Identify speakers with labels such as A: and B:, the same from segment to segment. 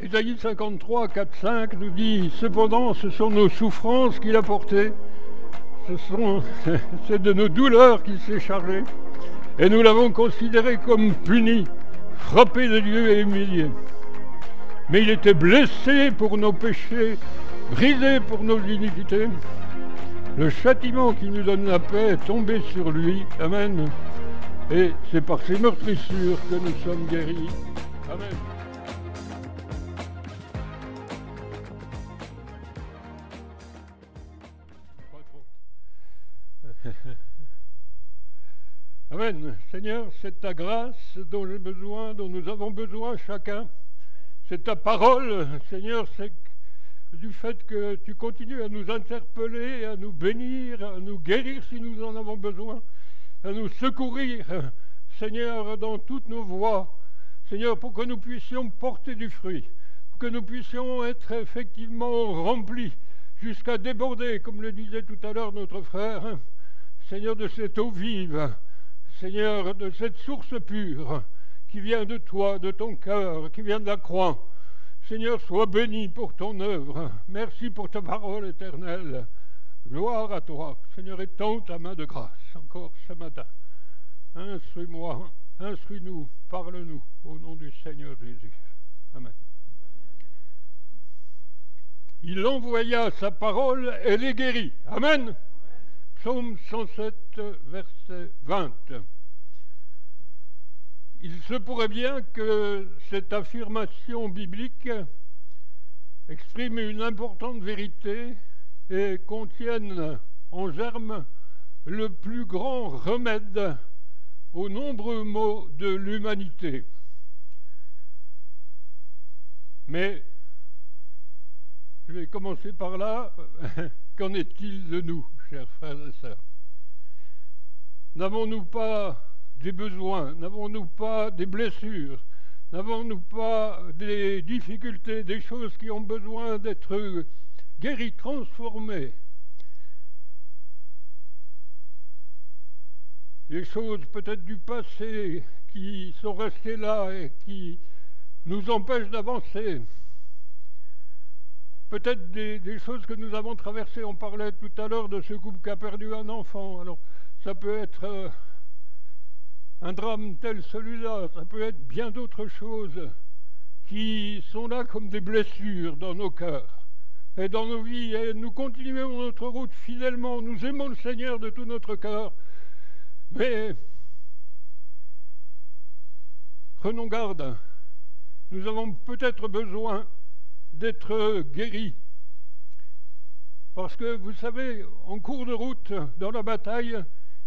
A: Ésaïe 53, 4, 5 nous dit « Cependant, ce sont nos souffrances qu'il a portées, c'est de nos douleurs qu'il s'est chargé, et nous l'avons considéré comme puni, frappé de Dieu et humilié. Mais il était blessé pour nos péchés, brisé pour nos iniquités. Le châtiment qui nous donne la paix est tombé sur lui. Amen. Et c'est par ses meurtrissures que nous sommes guéris. Amen. » Amen. Seigneur, c'est ta grâce dont j'ai besoin, dont nous avons besoin chacun. C'est ta parole, Seigneur, c'est du fait que tu continues à nous interpeller, à nous bénir, à nous guérir si nous en avons besoin, à nous secourir, Seigneur, dans toutes nos voies. Seigneur, pour que nous puissions porter du fruit, pour que nous puissions être effectivement remplis jusqu'à déborder, comme le disait tout à l'heure notre frère, Seigneur, de cette eau vive, Seigneur, de cette source pure qui vient de toi, de ton cœur, qui vient de la croix. Seigneur, sois béni pour ton œuvre. Merci pour ta parole éternelle. Gloire à toi. Seigneur, étends ta main de grâce encore ce matin. Instruis-moi, instruis-nous, parle-nous au nom du Seigneur Jésus. Amen. Il envoya sa parole et les guérit. Amen. Psaume 107, verset 20. Il se pourrait bien que cette affirmation biblique exprime une importante vérité et contienne en germe le plus grand remède aux nombreux maux de l'humanité. Mais je vais commencer par là. Qu'en est-il de nous, chers frères et sœurs? N'avons-nous pas des besoins? N'avons-nous pas des blessures? N'avons-nous pas des difficultés, des choses qui ont besoin d'être guéries, transformées? Des choses peut-être du passé qui sont restées là et qui nous empêchent d'avancer. Peut-être des choses que nous avons traversées. On parlait tout à l'heure de ce couple qui a perdu un enfant. Alors, ça peut être un drame tel celui-là, ça peut être bien d'autres choses qui sont là comme des blessures dans nos cœurs et dans nos vies. Et nous continuons notre route fidèlement. Nous aimons le Seigneur de tout notre cœur. Mais prenons garde. Nous avons peut-être besoin d'être guéris. Parce que, vous savez, en cours de route, dans la bataille,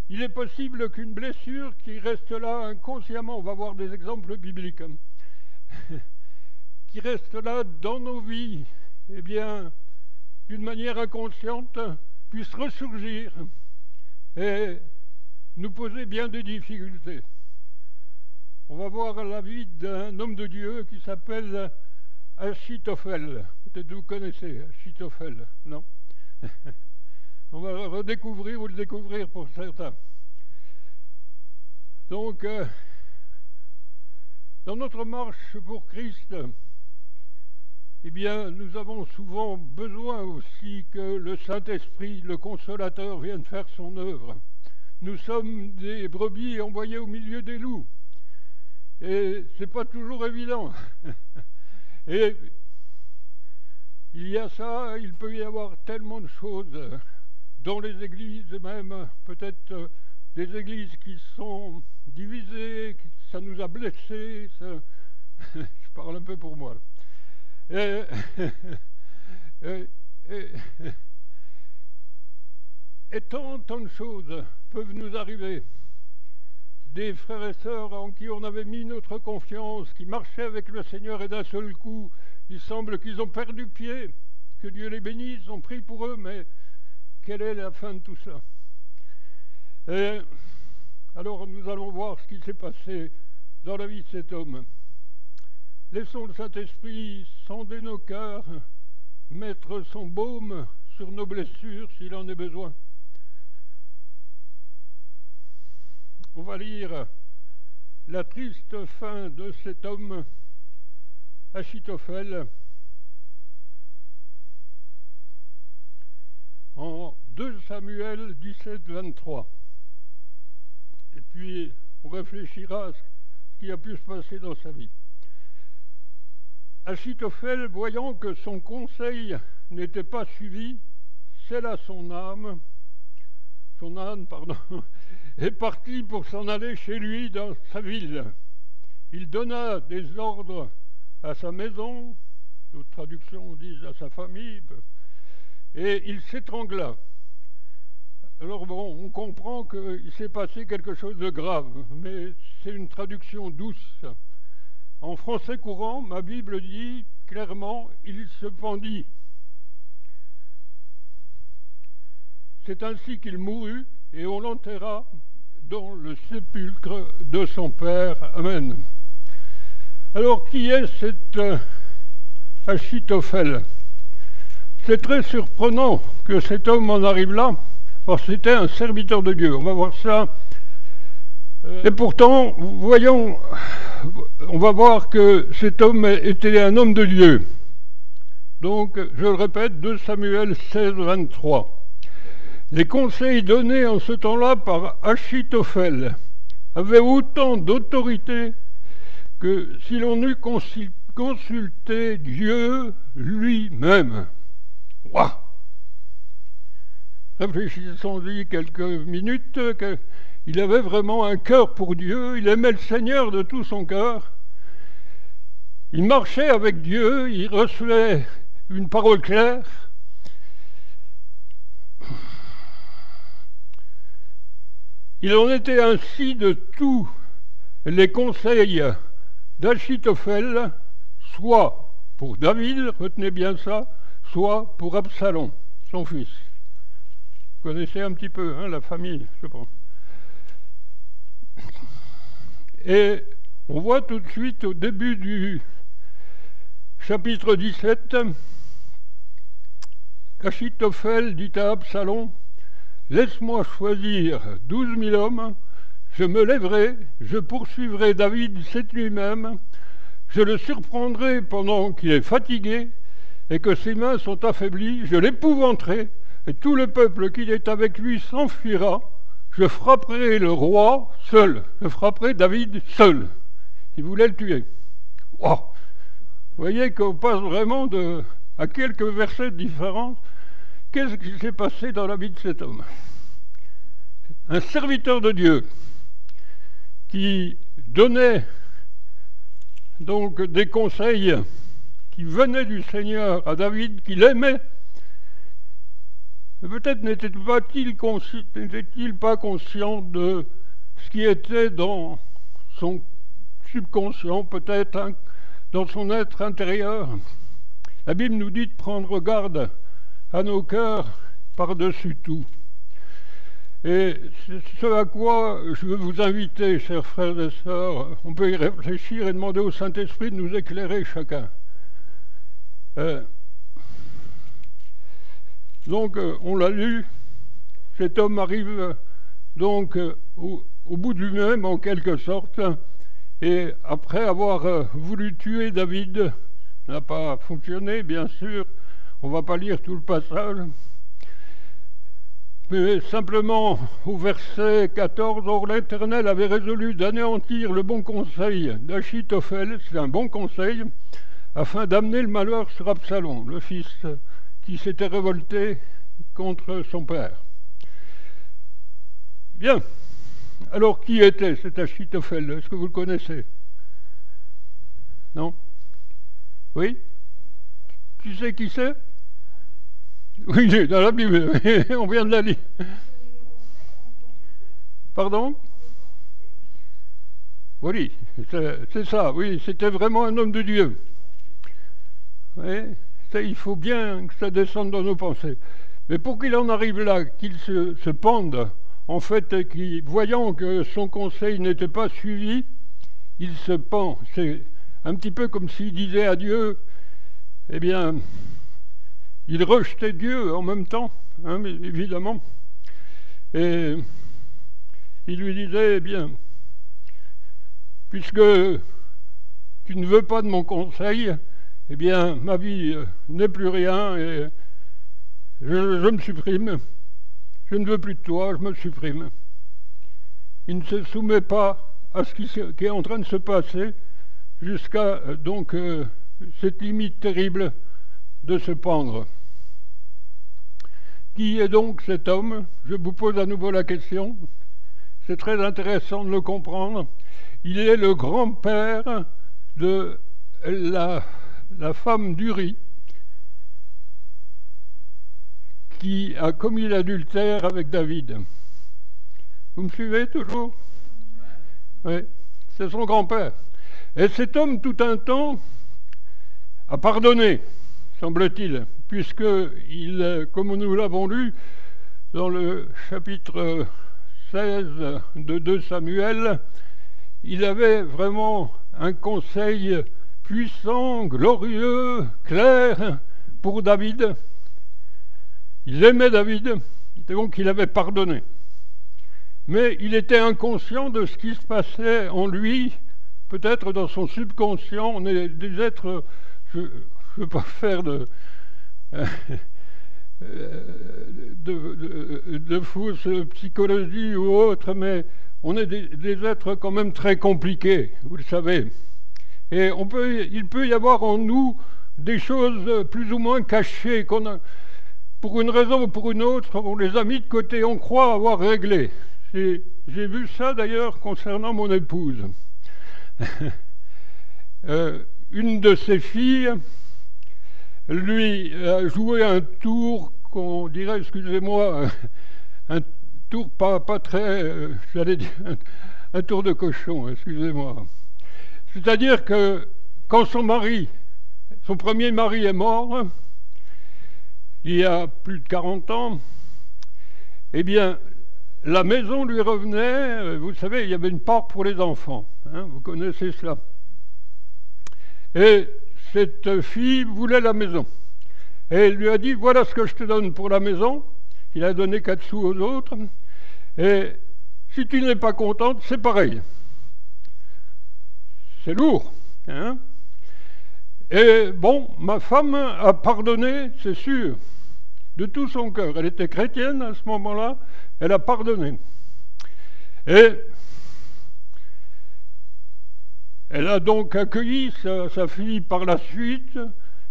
A: il est possible qu'une blessure qui reste là inconsciemment, on va voir des exemples bibliques, qui reste là dans nos vies, eh bien, d'une manière inconsciente, puisse ressurgir et nous poser bien des difficultés. On va voir la vie d'un homme de Dieu qui s'appelle Achitophel. Peut-être vous connaissez Achitophel, non? On va le redécouvrir ou le découvrir pour certains. Donc, dans notre marche pour Christ, eh bien, nous avons souvent besoin aussi que le Saint-Esprit, le Consolateur, vienne faire son œuvre. Nous sommes des brebis envoyées au milieu des loups. Et c'est pas toujours évident. Et il y a ça, il peut y avoir tellement de choses dans les églises, même peut-être des églises qui sont divisées, ça nous a blessés, ça... je parle un peu pour moi. Et tant de choses peuvent nous arriver. Des frères et sœurs en qui on avait mis notre confiance, qui marchaient avec le Seigneur et d'un seul coup, il semble qu'ils ont perdu pied, que Dieu les bénisse, on prie pour eux, mais quelle est la fin de tout ça? Et alors nous allons voir ce qui s'est passé dans la vie de cet homme. Laissons le Saint-Esprit sonder nos cœurs, mettre son baume sur nos blessures s'il en est besoin. On va lire la triste fin de cet homme Achitophel en 2 Samuel 17, 23. Et puis, on réfléchira à ce qui a pu se passer dans sa vie. Achitophel, voyant que son conseil n'était pas suivi, sella son âne, est parti pour s'en aller chez lui dans sa ville. Il donna des ordres à sa maison, d'autres traductions disent à sa famille, et il s'étrangla. Alors bon, on comprend qu'il s'est passé quelque chose de grave, mais c'est une traduction douce. En français courant, ma Bible dit clairement « il se pendit ». C'est ainsi qu'il mourut et on l'enterra dans le sépulcre de son père. Amen. Alors, qui est cet Achitophel? C'est très surprenant que cet homme en arrive là, parce que c'était un serviteur de Dieu. On va voir ça. Et pourtant, voyons, on va voir que cet homme était un homme de Dieu. Donc, je le répète, 2 Samuel 16, 23. Les conseils donnés en ce temps-là par Achitophel avaient autant d'autorité que si l'on eût consulté Dieu lui-même. Waouh! Réfléchissons-y quelques minutes, qu'il avait vraiment un cœur pour Dieu, il aimait le Seigneur de tout son cœur, il marchait avec Dieu, il recevait une parole claire. Il en était ainsi de tous les conseils d'Achitophel, soit pour David, retenez bien ça, soit pour Absalom, son fils. Vous connaissez un petit peu la famille, je pense. Et on voit tout de suite au début du chapitre 17 qu'Achitophel dit à Absalom: laisse-moi choisir 12 000 hommes, je me lèverai, je poursuivrai David cette nuit même, je le surprendrai pendant qu'il est fatigué et que ses mains sont affaiblies, je l'épouvanterai, et tout le peuple qui est avec lui s'enfuira, je frapperai le roi seul, je frapperai David seul. Il voulait le tuer. Wow. Vous voyez qu'on passe vraiment à quelques versets différents. Qu'est-ce qui s'est passé dans la vie de cet homme? Un serviteur de Dieu qui donnait donc des conseils qui venaient du Seigneur à David, qu'il aimait. Peut-être n'était-il pas conscient de ce qui était dans son subconscient, peut-être dans son être intérieur. La Bible nous dit de prendre garde à nos cœurs par-dessus tout. Et ce à quoi je veux vous inviter, chers frères et sœurs, on peut y réfléchir et demander au Saint-Esprit de nous éclairer chacun. Donc, on l'a lu, cet homme arrive donc au bout de lui-même, en quelque sorte, et après avoir voulu tuer David, ça n'a pas fonctionné, bien sûr, on ne va pas lire tout le passage, mais simplement au verset 14, « Or l'Éternel avait résolu d'anéantir le bon conseil d'Achitophel, c'est un bon conseil, afin d'amener le malheur sur Absalom, le fils qui s'était révolté contre son père. » Bien. Alors, qui était cet Achitophel? Est-ce que vous le connaissez? Non? Oui? Tu sais qui c'est? Oui, dans la Bible, on vient de la lire. Pardon? Oui, c'est ça, oui, c'était vraiment un homme de Dieu. Oui, ça, il faut bien que ça descende dans nos pensées. Mais pour qu'il en arrive là, qu'il se pende, en fait, voyant que son conseil n'était pas suivi, il se pend. C'est un petit peu comme s'il disait à Dieu, eh bien, il rejetait Dieu en même temps, hein, évidemment. Et il lui disait, eh bien, puisque tu ne veux pas de mon conseil, eh bien, ma vie n'est plus rien et je me supprime. Je ne veux plus de toi, je me supprime. Il ne se soumet pas à ce qui est en train de se passer jusqu'à donc cette limite terrible de se pendre. Qui est donc cet homme? Je vous pose à nouveau la question. C'est très intéressant de le comprendre. Il est le grand-père de la femme d'Uri qui a commis l'adultère avec David. Vous me suivez toujours? Oui, c'est son grand-père. Et cet homme, tout un temps, a pardonné, semble-t-il, puisque, comme nous l'avons lu dans le chapitre 16 de 2 Samuel, il avait vraiment un conseil puissant, glorieux, clair pour David. Il aimait David, donc il avait pardonné. Mais il était inconscient de ce qui se passait en lui, peut-être dans son subconscient. On est des êtres, je ne veux pas faire de fausse psychologie ou autre, mais on est des êtres quand même très compliqués, vous le savez. Et il peut y avoir en nous des choses plus ou moins cachées qu'on a, pour une raison ou pour une autre, on les a mis de côté, on croit avoir réglé. J'ai vu ça d'ailleurs concernant mon épouse. Une de ses filles lui a joué un tour qu'on dirait, excusez-moi, un tour pas très, j'allais dire, un tour de cochon, excusez-moi. C'est-à-dire que quand son premier mari est mort, il y a plus de 40 ans, eh bien, la maison lui revenait, vous savez, il y avait une part pour les enfants, hein, vous connaissez cela. Et cette fille voulait la maison. Et elle lui a dit, voilà ce que je te donne pour la maison. Il a donné 4 sous aux autres. Et si tu n'es pas contente, c'est pareil. C'est lourd, hein? Et bon, ma femme a pardonné, c'est sûr, de tout son cœur. Elle était chrétienne à ce moment-là, elle a pardonné. Et elle a donc accueilli sa fille par la suite.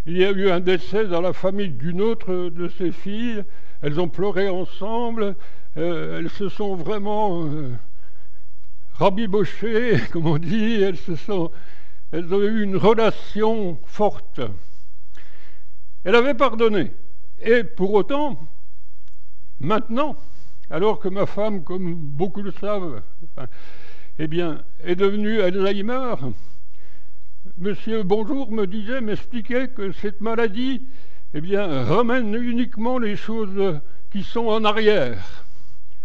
A: Il y a eu un décès dans la famille d'une autre de ses filles. Elles ont pleuré ensemble. Elles se sont vraiment rabibochées, comme on dit. Elles ont eu une relation forte. Elle avait pardonné. Et pour autant, maintenant, alors que ma femme, comme beaucoup le savent, eh bien, est devenue Alzheimer, Monsieur Bonjour m'expliquait que cette maladie, eh bien, ramène uniquement les choses qui sont en arrière.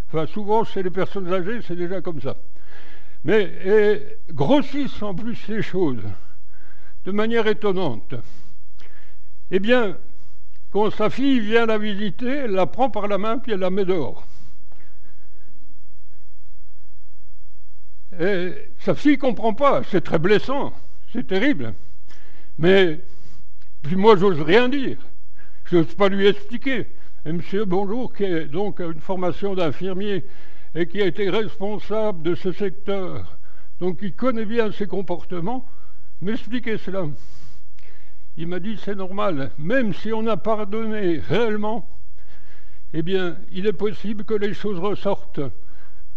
A: Enfin, souvent, chez les personnes âgées, c'est déjà comme ça. Mais grossissent en plus les choses de manière étonnante. Eh bien, quand sa fille vient la visiter, elle la prend par la main puis elle la met dehors. Et sa fille ne comprend pas, c'est très blessant, c'est terrible. Mais puis moi, j'ose rien dire, je n'ose pas lui expliquer. Et Monsieur Bonjour, qui est donc une formation d'infirmier et qui a été responsable de ce secteur, donc qui connaît bien ses comportements, m'expliquait cela. Il m'a dit, c'est normal, même si on a pardonné réellement, eh bien, il est possible que les choses ressortent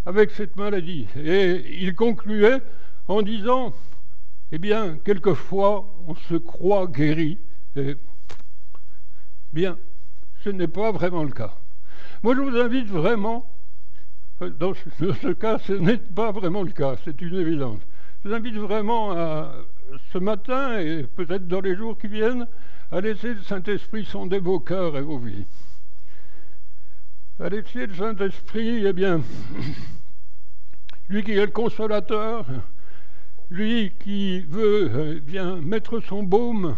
A: avec cette maladie. Et il concluait en disant, eh bien, quelquefois, on se croit guéri, et bien, ce n'est pas vraiment le cas. Moi, je vous invite vraiment, dans ce cas, ce n'est pas vraiment le cas, c'est une évidence. Je vous invite vraiment ce matin, et peut-être dans les jours qui viennent, à laisser le Saint-Esprit sonder vos cœurs et vos vies. À laisser le Saint-Esprit, eh bien, lui qui est le consolateur, lui qui veut bien mettre son baume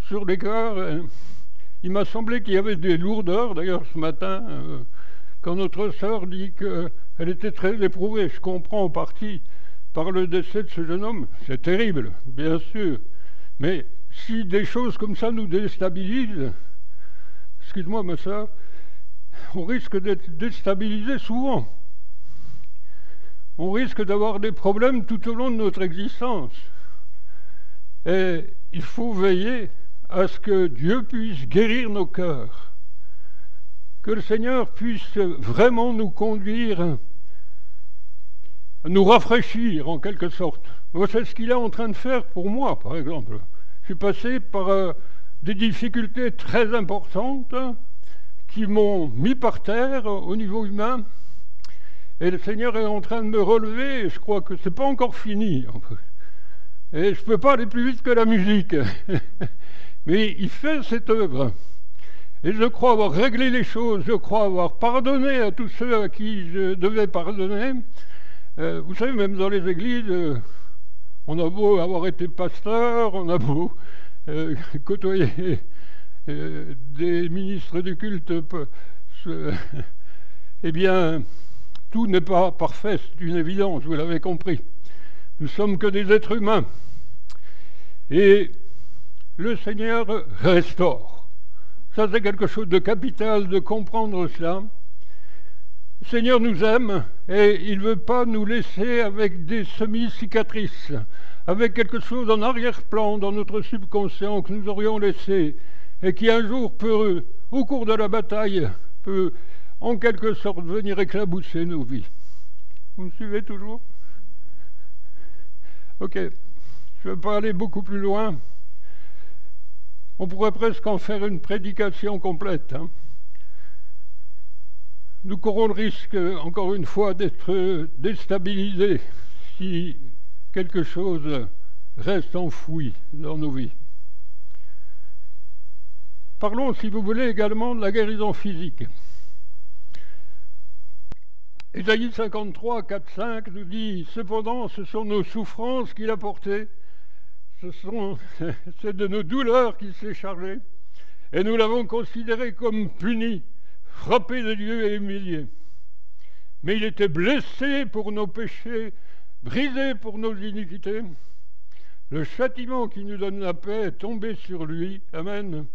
A: sur les cœurs. Il m'a semblé qu'il y avait des lourdeurs, d'ailleurs ce matin, quand notre sœur dit qu'elle était très éprouvée, je comprends en partie, par le décès de ce jeune homme. C'est terrible, bien sûr. Mais si des choses comme ça nous déstabilisent, excuse-moi ma soeur, on risque d'être déstabilisé souvent. On risque d'avoir des problèmes tout au long de notre existence. Et il faut veiller à ce que Dieu puisse guérir nos cœurs, que le Seigneur puisse vraiment nous conduire, nous rafraîchir en quelque sorte. C'est ce qu'il est en train de faire pour moi, par exemple. Je suis passé par des difficultés très importantes qui m'ont mis par terre au niveau humain, et le Seigneur est en train de me relever, et je crois que ce n'est pas encore fini. Et je ne peux pas aller plus vite que la musique. Mais il fait cette œuvre. Et je crois avoir réglé les choses, je crois avoir pardonné à tous ceux à qui je devais pardonner. Vous savez, même dans les églises, on a beau avoir été pasteur, on a beau côtoyer des ministres du culte, eh bien, tout n'est pas parfait, c'est une évidence, vous l'avez compris. Nous sommes que des êtres humains. Et le Seigneur restaure. Ça, c'est quelque chose de capital de comprendre cela. Le Seigneur nous aime et il ne veut pas nous laisser avec des semi-cicatrices, avec quelque chose en arrière-plan dans notre subconscient que nous aurions laissé et qui un jour peut, au cours de la bataille, peut en quelque sorte venir éclabousser nos vies. Vous me suivez toujours? Ok, je ne vais pas aller beaucoup plus loin. On pourrait presque en faire une prédication complète. Nous courons le risque, encore une fois, d'être déstabilisés si quelque chose reste enfoui dans nos vies. Parlons, si vous voulez, également de la guérison physique. Ésaïe 53, 4, 5 nous dit « Cependant, ce sont nos souffrances qu'il a portées, c'est de nos douleurs qu'il s'est chargé, et nous l'avons considéré comme puni, frappé de Dieu et humilié. Mais il était blessé pour nos péchés, brisé pour nos iniquités. Le châtiment qui nous donne la paix est tombé sur lui. Amen.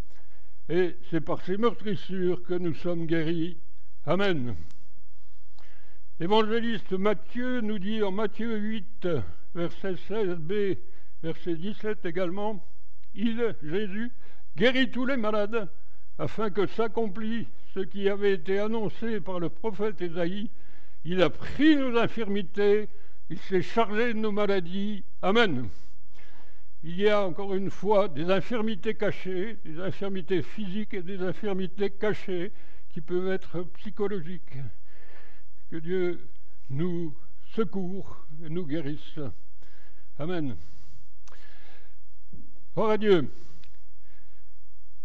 A: Et c'est par ses meurtrissures que nous sommes guéris. Amen. » L'évangéliste Matthieu nous dit en Matthieu 8, verset 16b, verset 17 également, « Il, Jésus, guérit tous les malades, afin que s'accomplisse ce qui avait été annoncé par le prophète Ésaïe. Il a pris nos infirmités, il s'est chargé de nos maladies. Amen. » Il y a encore une fois des infirmités cachées, des infirmités physiques et des infirmités cachées qui peuvent être psychologiques. Que Dieu nous secourt et nous guérisse. Amen. Gloire à Dieu.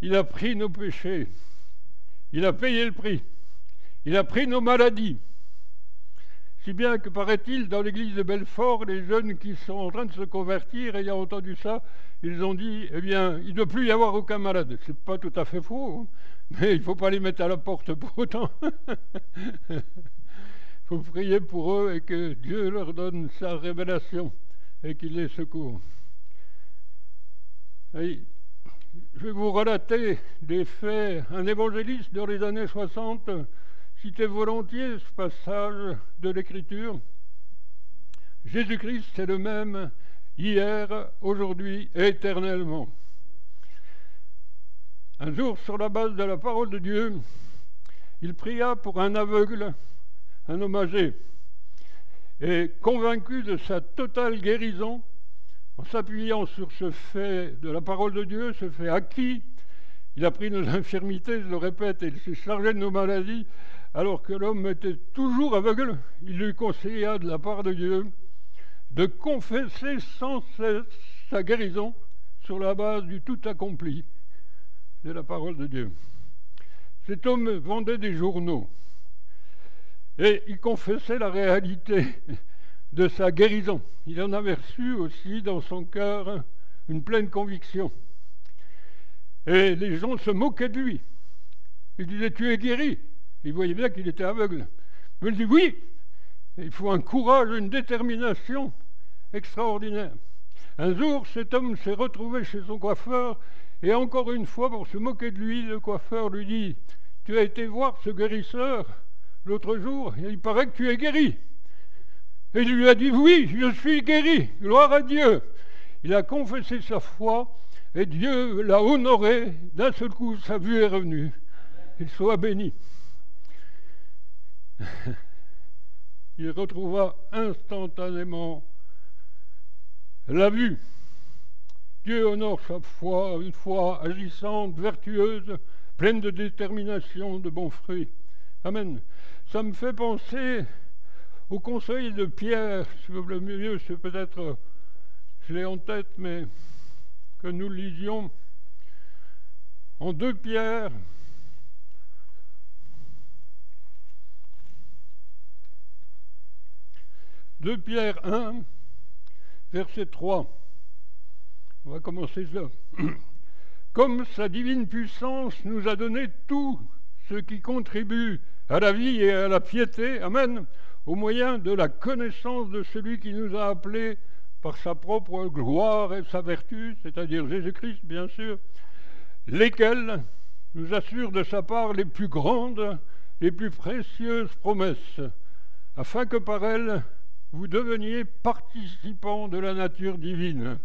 A: Il a pris nos péchés. Il a payé le prix. Il a pris nos maladies. Si bien que, paraît-il, dans l'église de Belfort, les jeunes qui sont en train de se convertir, ayant entendu ça, ils ont dit, eh bien, il ne doit plus y avoir aucun malade. C'est pas tout à fait faux, mais il ne faut pas les mettre à la porte pour autant. Il faut prier pour eux et que Dieu leur donne sa révélation et qu'il les secourt. Et je vais vous relater des faits. Un évangéliste dans les années 60 citait volontiers ce passage de l'Écriture. Jésus-Christ est le même hier, aujourd'hui et éternellement. Un jour, sur la base de la parole de Dieu, il pria pour un aveugle, un homme âgé, et convaincu de sa totale guérison, en s'appuyant sur ce fait de la parole de Dieu, ce fait acquis, il a pris nos infirmités, je le répète, et il s'est chargé de nos maladies, alors que l'homme était toujours aveugle. Il lui conseilla de la part de Dieu de confesser sans cesse sa guérison sur la base du tout accompli de la parole de Dieu. Cet homme vendait des journaux. Et il confessait la réalité de sa guérison. Il en avait reçu aussi dans son cœur une pleine conviction. Et les gens se moquaient de lui. Ils disaient « Tu es guéri ». Il voyait bien qu'il était aveugle. Mais il dit « Oui ». Il faut un courage, une détermination. extraordinaire. Un jour, cet homme s'est retrouvé chez son coiffeur, et encore une fois, pour se moquer de lui, le coiffeur lui dit « Tu as été voir ce guérisseur l'autre jour, et il paraît que tu es guéri. » Et il lui a dit « Oui, je suis guéri, gloire à Dieu. » Il a confessé sa foi, et Dieu l'a honoré. D'un seul coup, sa vue est revenue. Qu'il soit béni. Il retrouva instantanément la vue. Dieu honore sa foi, une foi agissante, vertueuse, pleine de détermination, de bons fruits. Amen. Ça me fait penser au conseil de Pierre, le mieux c'est peut-être, je l'ai en tête, mais que nous lisions en 2 Pierre, Pierre 1, verset 3. On va commencer là. Comme sa divine puissance nous a donné tout ce qui contribue à la vie et à la piété, amen, au moyen de la connaissance de celui qui nous a appelés par sa propre gloire et sa vertu, c'est-à-dire Jésus-Christ, bien sûr, lesquels nous assurent de sa part les plus grandes, les plus précieuses promesses, afin que par elles, vous deveniez participants de la nature divine,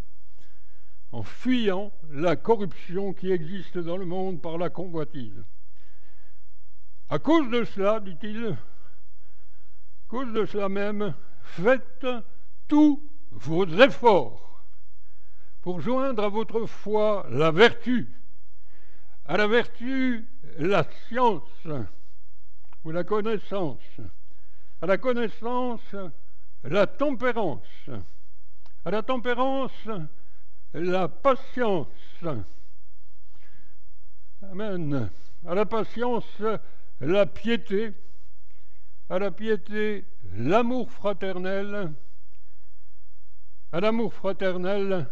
A: en fuyant la corruption qui existe dans le monde par la convoitise. À cause de cela, dit-il, à cause de cela même, faites tous vos efforts pour joindre à votre foi la vertu, à la vertu la science ou la connaissance, à la connaissance la tempérance, à la tempérance la patience, amen, à la patience la piété, à la piété l'amour fraternel, à l'amour fraternel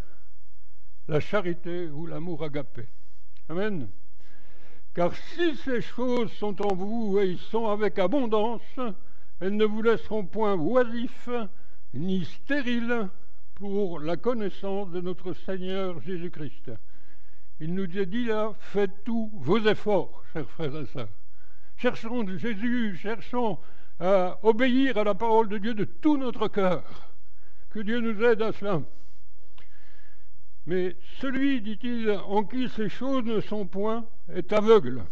A: la charité ou l'amour agapé. Amen. Car si ces choses sont en vous et ils sont avec abondance, elles ne vous laisseront point oisifs ni stériles pour la connaissance de notre Seigneur Jésus-Christ. Il nous a dit là, faites tous vos efforts, chers frères et sœurs. Cherchons de Jésus, cherchons à obéir à la parole de Dieu de tout notre cœur. Que Dieu nous aide à cela. Mais celui, dit-il, en qui ces choses ne sont point, est aveugle.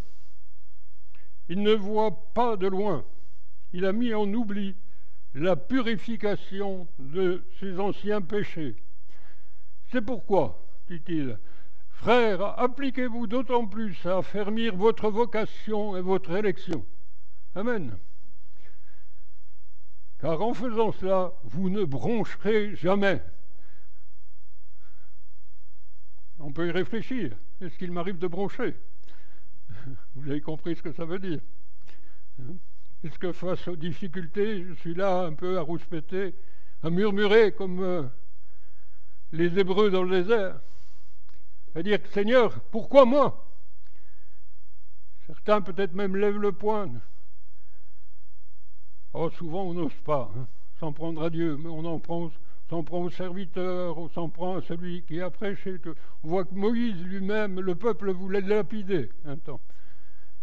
A: Il ne voit pas de loin. Il a mis en oubli la purification de ses anciens péchés. C'est pourquoi, dit-il, frères, appliquez-vous d'autant plus à affermir votre vocation et votre élection. Amen. Car en faisant cela, vous ne broncherez jamais. On peut y réfléchir. Est-ce qu'il m'arrive de broncher? Vous avez compris ce que ça veut dire. Est-ce que face aux difficultés, je suis là un peu à rouspéter, à murmurer comme les Hébreux dans le désert, à dire « Seigneur, pourquoi moi ?» Certains peut-être même lèvent le poing. Oh, souvent on n'ose pas s'en prendre à Dieu, mais on s'en prend au serviteur, on s'en prend à celui qui a prêché. On voit que Moïse lui-même, le peuple voulait le lapider un temps.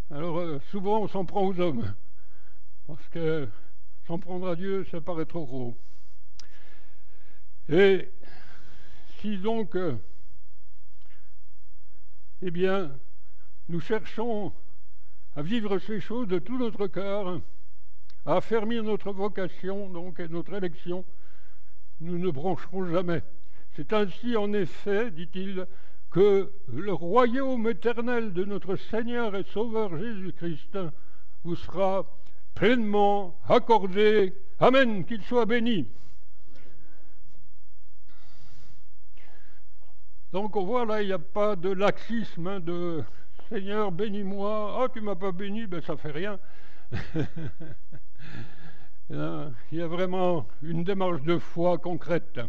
A: Alors souvent on s'en prend aux hommes, parce que s'en prendre à Dieu, ça paraît trop gros. Et si donc, eh bien, nous cherchons à vivre ces choses de tout notre cœur, à affermir notre vocation, donc, et notre élection, nous ne broncherons jamais. C'est ainsi, en effet, dit-il, que le royaume éternel de notre Seigneur et Sauveur Jésus-Christ vous sera pleinement accordé. Amen, qu'il soit béni. Donc on voit là, il n'y a pas de laxisme, de Seigneur, bénis-moi. Ah, tu ne m'as pas béni, ben ça fait rien. Il y a vraiment une démarche de foi concrète.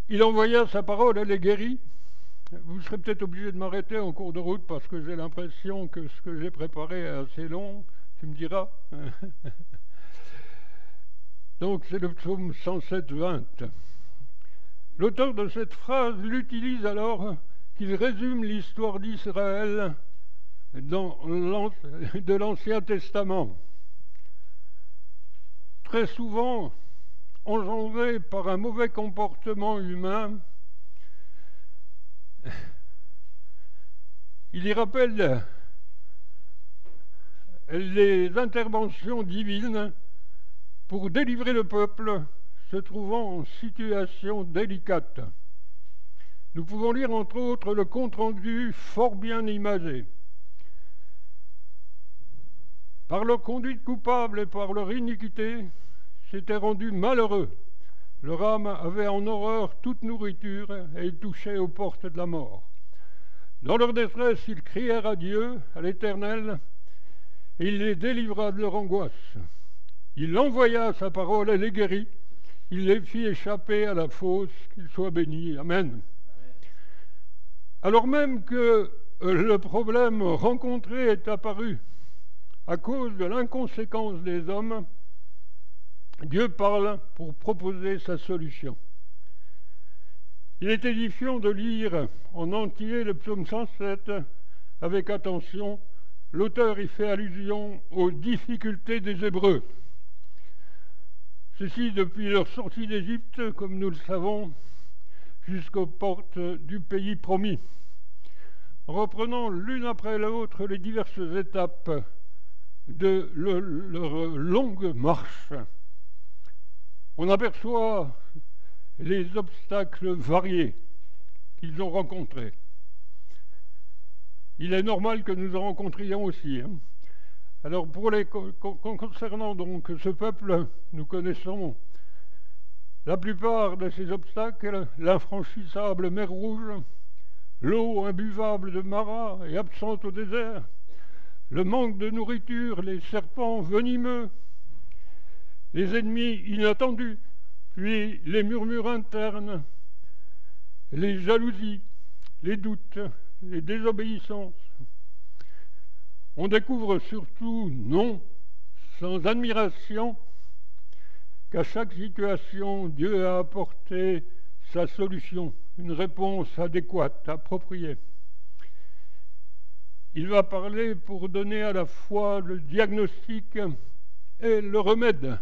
A: Il envoya sa parole, elle est guérie. Vous serez peut-être obligé de m'arrêter en cours de route parce que j'ai l'impression que ce que j'ai préparé est assez long. Tu me diras. Donc c'est le psaume 107-20. L'auteur de cette phrase l'utilise alors qu'il résume l'histoire d'Israël de l'Ancien Testament. Très souvent engendré par un mauvais comportement humain, il y rappelle les interventions divines pour délivrer le peuple se trouvant en situation délicate. Nous pouvons lire entre autres le compte-rendu fort bien imagé. Par leur conduite coupable et par leur iniquité, s'étaient rendus malheureux. Leur âme avait en horreur toute nourriture et ils touchaient aux portes de la mort. Dans leur détresse, ils crièrent à Dieu, à l'Éternel, et il les délivra de leur angoisse. Il envoya sa parole et les guérit. Il les fit échapper à la fosse, qu'ils soient bénis. Amen. Alors même que le problème rencontré est apparu à cause de l'inconséquence des hommes, Dieu parle pour proposer sa solution. Il est édifiant de lire en entier le psaume 107 avec attention. L'auteur y fait allusion aux difficultés des Hébreux. Ceci depuis leur sortie d'Égypte, comme nous le savons, jusqu'aux portes du pays promis. En reprenant l'une après l'autre les diverses étapes de leur longue marche, on aperçoit les obstacles variés qu'ils ont rencontrés. Il est normal que nous en rencontrions aussi. Alors concernant donc ce peuple, nous connaissons la plupart de ces obstacles: l'infranchissable mer Rouge, l'eau imbuvable de Mara et absente au désert, le manque de nourriture, les serpents venimeux, les ennemis inattendus, puis les murmures internes, les jalousies, les doutes, les désobéissances. On découvre surtout, non sans admiration, qu'à chaque situation, Dieu a apporté sa solution, une réponse adéquate, appropriée. Il va parler pour donner à la fois le diagnostic et le remède.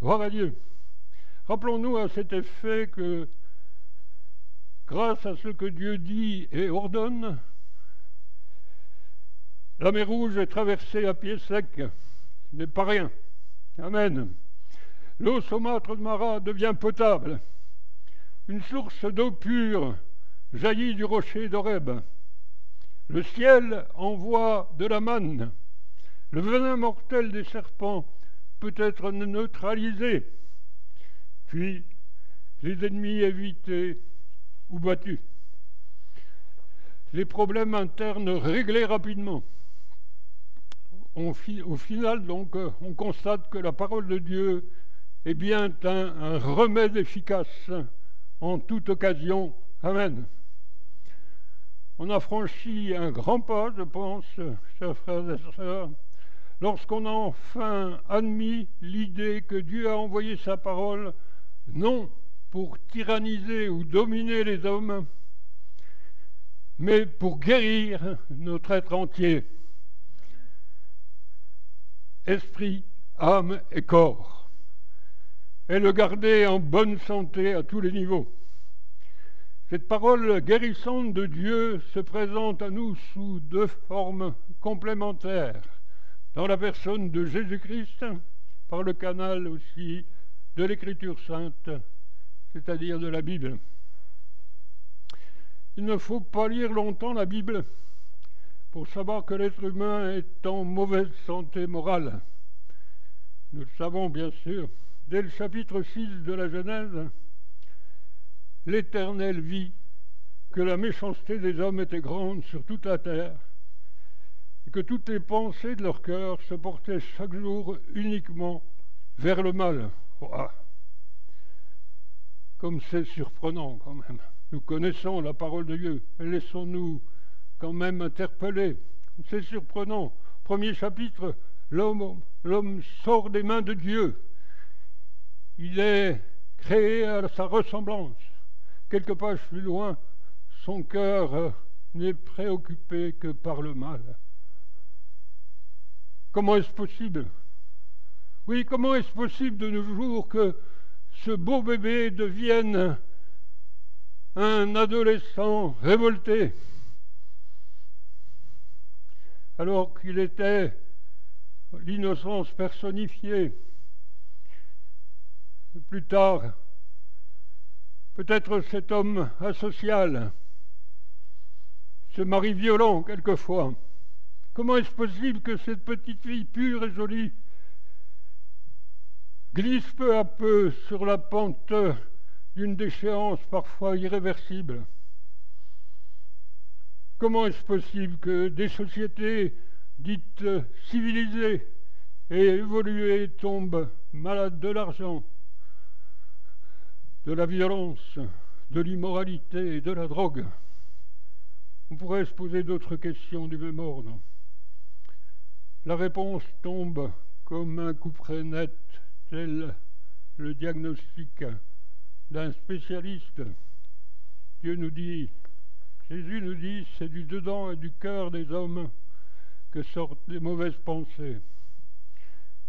A: Gloire à Dieu. Rappelons-nous à cet effet que, grâce à ce que Dieu dit et ordonne, la mer Rouge est traversée à pied sec. Ce n'est pas rien. Amen. L'eau saumâtre de Mara devient potable. Une source d'eau pure jaillit du rocher d'Horeb. Le ciel envoie de la manne. Le venin mortel des serpents peut être neutralisé. Puis, les ennemis évités ou battus. Les problèmes internes réglés rapidement. Au final, donc, on constate que la parole de Dieu est bien un remède efficace en toute occasion. Amen. On a franchi un grand pas, je pense, chers frères et sœurs, lorsqu'on a enfin admis l'idée que Dieu a envoyé sa parole, non pour tyranniser ou dominer les hommes, mais pour guérir notre être entier, esprit, âme et corps, et le garder en bonne santé à tous les niveaux. Cette parole guérissante de Dieu se présente à nous sous deux formes complémentaires, dans la personne de Jésus-Christ, par le canal aussi de l'Écriture sainte, c'est-à-dire de la Bible. Il ne faut pas lire longtemps la Bible pour savoir que l'être humain est en mauvaise santé morale. Nous le savons bien sûr. Dès le chapitre 6 de la Genèse, l'Éternel vit que la méchanceté des hommes était grande sur toute la terre et que toutes les pensées de leur cœur se portaient chaque jour uniquement vers le mal. Ouah. Comme c'est surprenant quand même. Nous connaissons la parole de Dieu, mais laissons-nous quand même interpeller. C'est surprenant. Premier chapitre, l'homme sort des mains de Dieu. il est créé à sa ressemblance. Quelques pages plus loin, son cœur n'est préoccupé que par le mal. Comment est-ce possible? Oui, comment est-ce possible de nos jours que ce beau bébé devienne un adolescent révolté, alors qu'il était l'innocence personnifiée? Plus tard, peut-être cet homme asocial, ce mari violent quelquefois. Comment est-ce possible que cette petite fille pure et jolie glisse peu à peu sur la pente d'une déchéance parfois irréversible? Comment est-ce possible que des sociétés dites civilisées et évoluées tombent malades de l'argent, de la violence, de l'immoralité et de la drogue? On pourrait se poser d'autres questions du même ordre. La réponse tombe comme un couperet net, tel le diagnostic d'un spécialiste. Dieu nous dit, Jésus nous dit, c'est du dedans et du cœur des hommes que sortent les mauvaises pensées,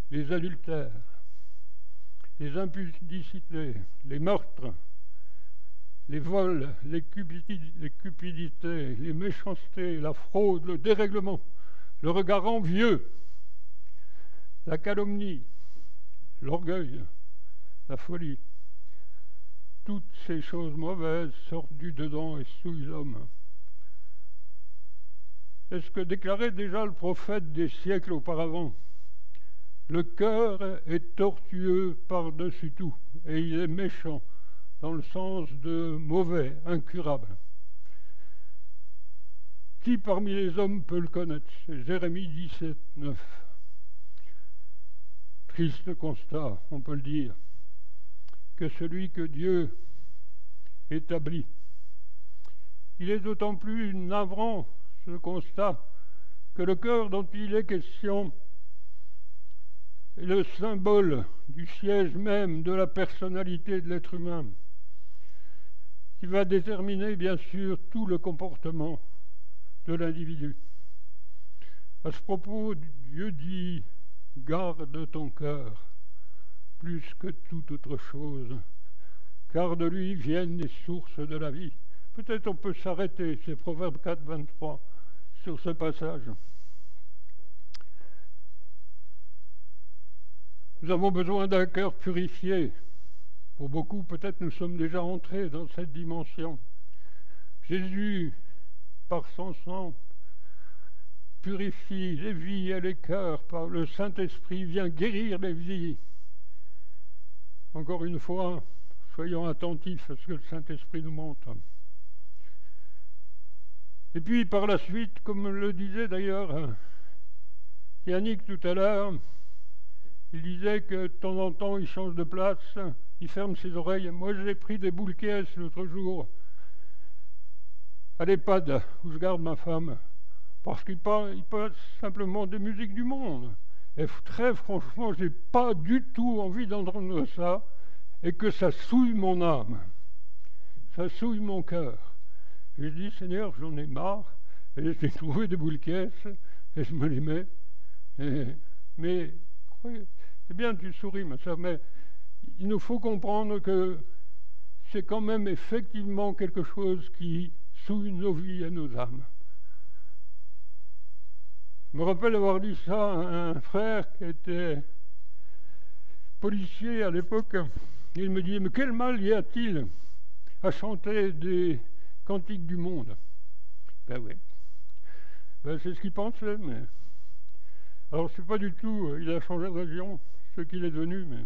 A: les adultères, les impudicités, les meurtres, les vols, les cupidités, les méchancetés, la fraude, le dérèglement, le regard envieux, la calomnie, l'orgueil, la folie. Toutes ces choses mauvaises sortent du dedans et souillent l'homme. C'est ce que déclarait déjà le prophète des siècles auparavant. Le cœur est tortueux par-dessus tout, et il est méchant, dans le sens de mauvais, incurable. Qui parmi les hommes peut le connaître? C'est Jérémie 17, 9. Triste constat, on peut le dire, que celui que Dieu établit. Il est d'autant plus navrant, ce constat, que le cœur dont il est question est le symbole du siège même de la personnalité de l'être humain, qui va déterminer bien sûr tout le comportement de l'individu. À ce propos, Dieu dit « Garde ton cœur plus que toute autre chose, car de lui viennent les sources de la vie. » Peut-être on peut s'arrêter, c'est Proverbe 4, 23, sur ce passage. Nous avons besoin d'un cœur purifié. Pour beaucoup, peut-être nous sommes déjà entrés dans cette dimension. Jésus, par son sang, purifie les vies et les cœurs. Par le Saint-Esprit, vient guérir les vies. Encore une fois, soyons attentifs à ce que le Saint-Esprit nous montre. Et puis, par la suite, comme le disait d'ailleurs Yannick tout à l'heure, il disait que de temps en temps, il change de place, il ferme ses oreilles. Moi, j'ai pris des boules caisses l'autre jour à l'EHPAD où je garde ma femme, parce qu'il passe simplement des musiques du monde. Et très franchement, je n'ai pas du tout envie d'entendre ça, et que ça souille mon âme, ça souille mon cœur. Et je dis, Seigneur, j'en ai marre, et j'ai trouvé des boules caisses, et je me les mets. Mais c'est bien, tu souris, ma soeur, mais il nous faut comprendre que c'est quand même effectivement quelque chose qui souille nos vies et nos âmes. Je me rappelle avoir dit ça à un frère qui était policier à l'époque. Il me dit, mais quel mal y a-t-il à chanter des cantiques du monde? Ben oui. Ben, c'est ce qu'il pensait, mais... Alors, c'est pas du tout... il a changé de région, ce qu'il est devenu, mais...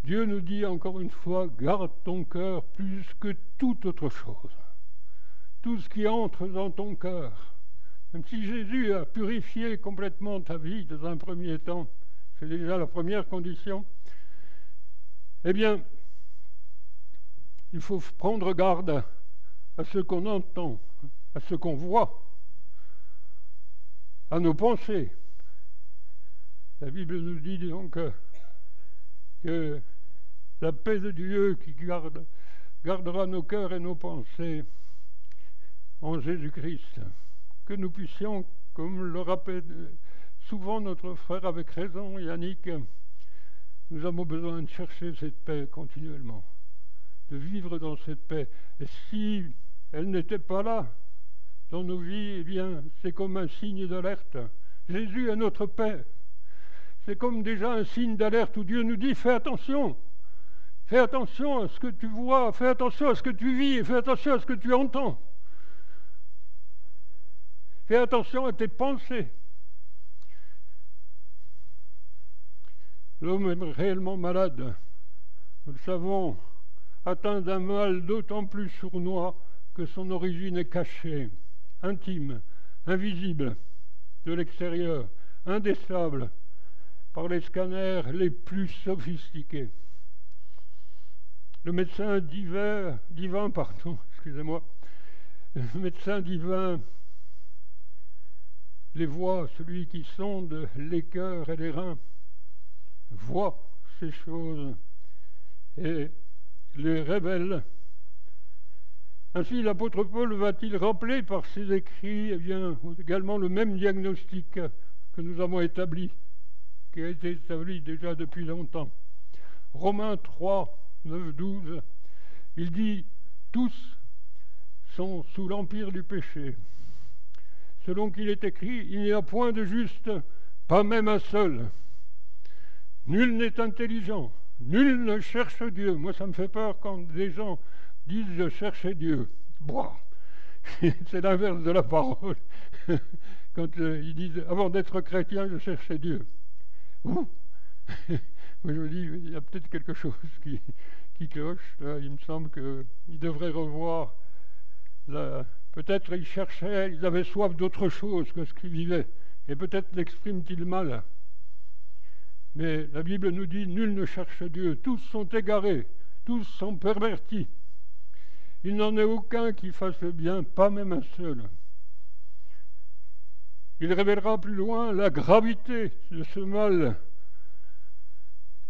A: Dieu nous dit encore une fois, garde ton cœur plus que toute autre chose. Tout ce qui entre dans ton cœur. Même si Jésus a purifié complètement ta vie dans un premier temps, c'est déjà la première condition, eh bien, il faut prendre garde à ce qu'on entend, à ce qu'on voit, à nos pensées. La Bible nous dit donc que la paix de Dieu qui gardera nos cœurs et nos pensées en Jésus-Christ, que nous puissions, comme le rappelle souvent notre frère avec raison, Yannick, nous avons besoin de chercher cette paix continuellement, de vivre dans cette paix. Et si elle n'était pas là dans nos vies, eh bien, c'est comme un signe d'alerte. Jésus est notre paix. C'est comme déjà un signe d'alerte où Dieu nous dit « Fais attention à ce que tu vois, fais attention à ce que tu vis, et fais attention à ce que tu entends. Fais attention à tes pensées. » L'homme est réellement malade, nous le savons, atteint d'un mal d'autant plus sournois que son origine est cachée, intime, invisible de l'extérieur, indécelable par les scanners les plus sophistiqués. Le médecin divin, le médecin divin les voit, celui qui sonde les cœurs et les reins, voit ces choses et les révèle. Ainsi, l'apôtre Paul va-t-il rappeler par ses écrits également le même diagnostic que nous avons établi, qui a été établi déjà depuis longtemps. Romains 3, 9, 12, il dit « Tous sont sous l'empire du péché. Selon qu'il est écrit, il n'y a point de juste, pas même un seul. Nul n'est intelligent, nul ne cherche Dieu. » Moi, ça me fait peur quand des gens disent « je cherchais Dieu ». Bon, c'est l'inverse de la parole. Quand ils disent « avant d'être chrétien, je cherchais Dieu ». Moi, je me dis, il y a peut-être quelque chose qui cloche. Là, il me semble qu'ils devraient revoir. Peut-être ils avaient soif d'autre chose que ce qu'ils vivaient. Et peut-être l'expriment-ils mal. Mais la Bible nous dit, nul ne cherche Dieu. Tous sont égarés, tous sont pervertis. Il n'en est aucun qui fasse le bien, pas même un seul. Il révélera plus loin la gravité de ce mal.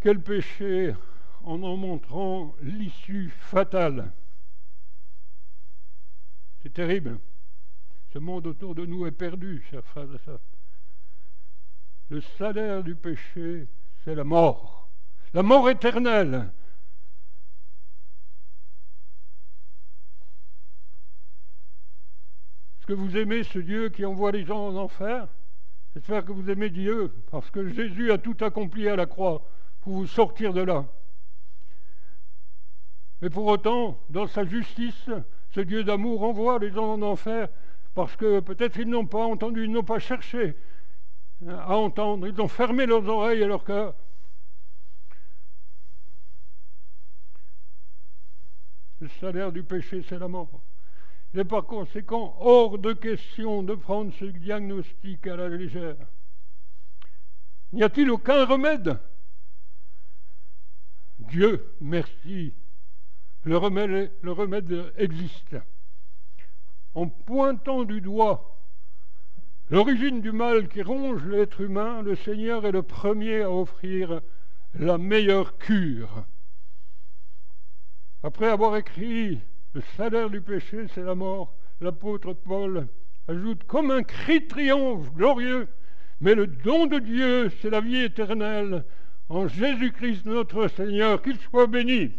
A: Quel péché, en montrant l'issue fatale. C'est terrible. Ce monde autour de nous est perdu, chers frères et sœurs. Le salaire du péché, c'est la mort éternelle. Est-ce que vous aimez ce Dieu qui envoie les gens en enfer? J'espère que vous aimez Dieu, parce que Jésus a tout accompli à la croix pour vous sortir de là. Mais pour autant, dans sa justice, ce Dieu d'amour envoie les gens en enfer, parce que peut-être ils n'ont pas entendu, ils n'ont pas cherché à entendre, ils ont fermé leurs oreilles et leur cœur. Le salaire du péché, c'est la mort. Il est par conséquent hors de question de prendre ce diagnostic à la légère. N'y a-t-il aucun remède? Dieu merci, le remède existe. En pointant du doigt l'origine du mal qui ronge l'être humain, le Seigneur est le premier à offrir la meilleure cure. Après avoir écrit « Le salaire du péché, c'est la mort », l'apôtre Paul ajoute « Comme un cri de triomphe glorieux, mais le don de Dieu, c'est la vie éternelle, en Jésus-Christ notre Seigneur, qu'il soit béni. »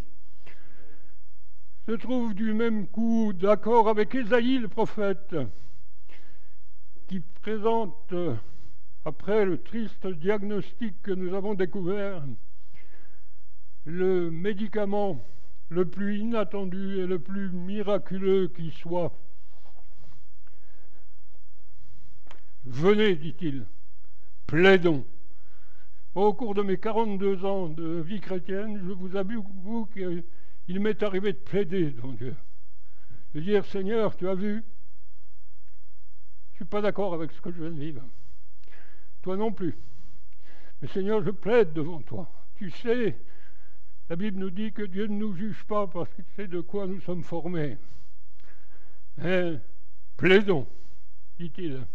A: Se trouve du même coup d'accord avec Ésaïe le prophète, qui présente, après le triste diagnostic que nous avons découvert, le médicament le plus inattendu et le plus miraculeux qui soit. Venez, dit-il, plaidons. Au cours de mes 42 ans de vie chrétienne, je vous avoue qu'il m'est arrivé de plaider devant Dieu. De dire, Seigneur, tu as vu, je ne suis pas d'accord avec ce que je viens de vivre. Toi non plus. Mais Seigneur, je plaide devant toi. Tu sais, la Bible nous dit que Dieu ne nous juge pas parce qu'il sait de quoi nous sommes formés. Mais plaidons, dit-il.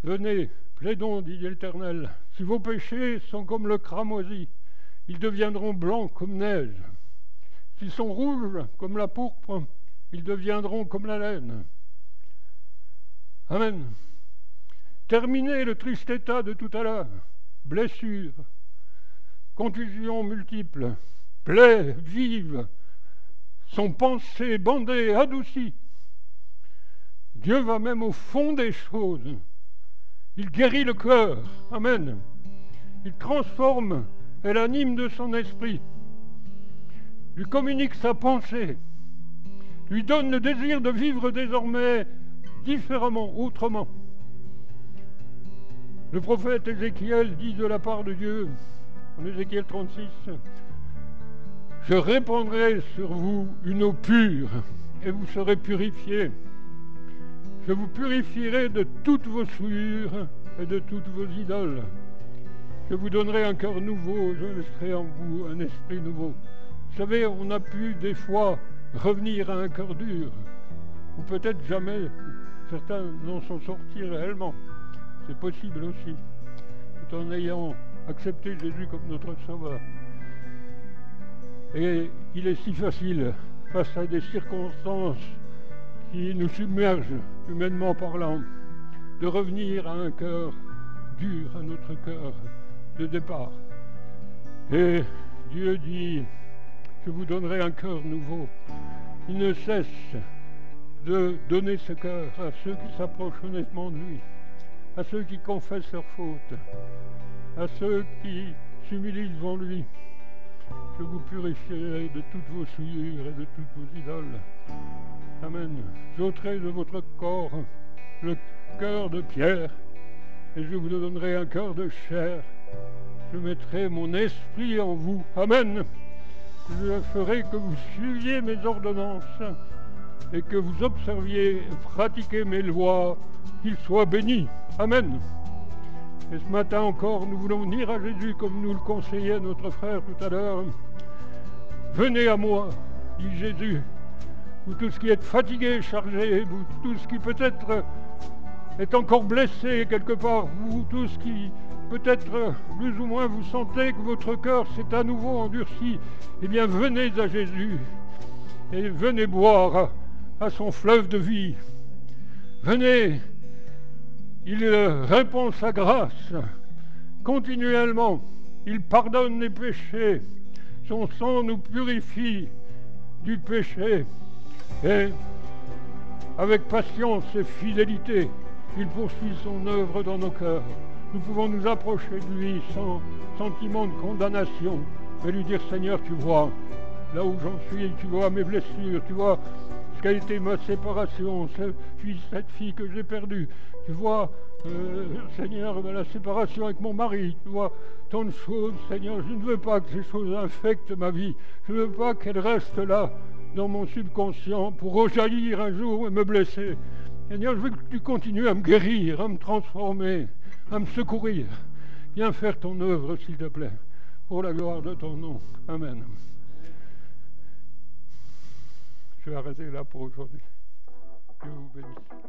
A: Venez, plaidons, dit l'Éternel. Si vos péchés sont comme le cramoisi, ils deviendront blancs comme neige. S'ils sont rouges comme la pourpre, ils deviendront comme la laine. Amen. Terminez le triste état de tout à l'heure. Blessures, contusions multiples, plaies vives, sont pansées, bandées, adoucies. Dieu va même au fond des choses. Il guérit le cœur. Amen. Il transforme et l'anime de son esprit. Lui communique sa pensée. Lui donne le désir de vivre désormais différemment, autrement. Le prophète Ézéchiel dit de la part de Dieu, en Ézéchiel 36, « Je répandrai sur vous une eau pure, et vous serez purifiés. Je vous purifierai de toutes vos souillures et de toutes vos idoles. Je vous donnerai un cœur nouveau, je laisserai en vous un esprit nouveau. » Vous savez, on a pu des fois revenir à un cœur dur, ou peut-être jamais, certains n'en sont sortis réellement. C'est possible aussi, tout en ayant accepté Jésus comme notre Sauveur. Et il est si facile, face à des circonstances qui nous submergent, humainement parlant, de revenir à un cœur dur, à notre cœur de départ. Et Dieu dit, je vous donnerai un cœur nouveau. Il ne cesse de donner ce cœur à ceux qui s'approchent honnêtement de lui, à ceux qui confessent leurs fautes, à ceux qui s'humilient devant lui. Je vous purifierai de toutes vos souillures et de toutes vos idoles. Amen. J'ôterai de votre corps le cœur de pierre et je vous donnerai un cœur de chair. Je mettrai mon esprit en vous. Amen. Je ferai que vous suiviez mes ordonnances et que vous observiez et pratiquiez mes lois, qu'il soit béni. Amen. Et ce matin encore, nous voulons venir à Jésus comme nous le conseillait notre frère tout à l'heure. Venez à moi, dit Jésus, vous tous qui êtes fatigués, chargés, vous tous qui peut-être êtes encore blessés quelque part, vous tous qui peut-être plus ou moins vous sentez que votre cœur s'est à nouveau endurci, eh bien venez à Jésus et venez boire à son fleuve de vie. Venez, il répand sa grâce continuellement, il pardonne les péchés, son sang nous purifie du péché et avec patience et fidélité, il poursuit son œuvre dans nos cœurs. Nous pouvons nous approcher de lui sans sentiment de condamnation, mais lui dire, Seigneur, tu vois là où j'en suis, tu vois mes blessures, tu vois ce qu'a été ma séparation, cette fille que j'ai perdue, tu vois, Seigneur, la séparation avec mon mari, tu vois, tant de choses, Seigneur, je ne veux pas que ces choses infectent ma vie, je ne veux pas qu'elles restent là, dans mon subconscient, pour rejaillir un jour et me blesser. Seigneur, je veux que tu continues à me guérir, à me transformer, à me secourir. Viens faire ton œuvre, s'il te plaît, pour la gloire de ton nom. Amen. Je vais arrêter là pour aujourd'hui. Dieu vous bénisse.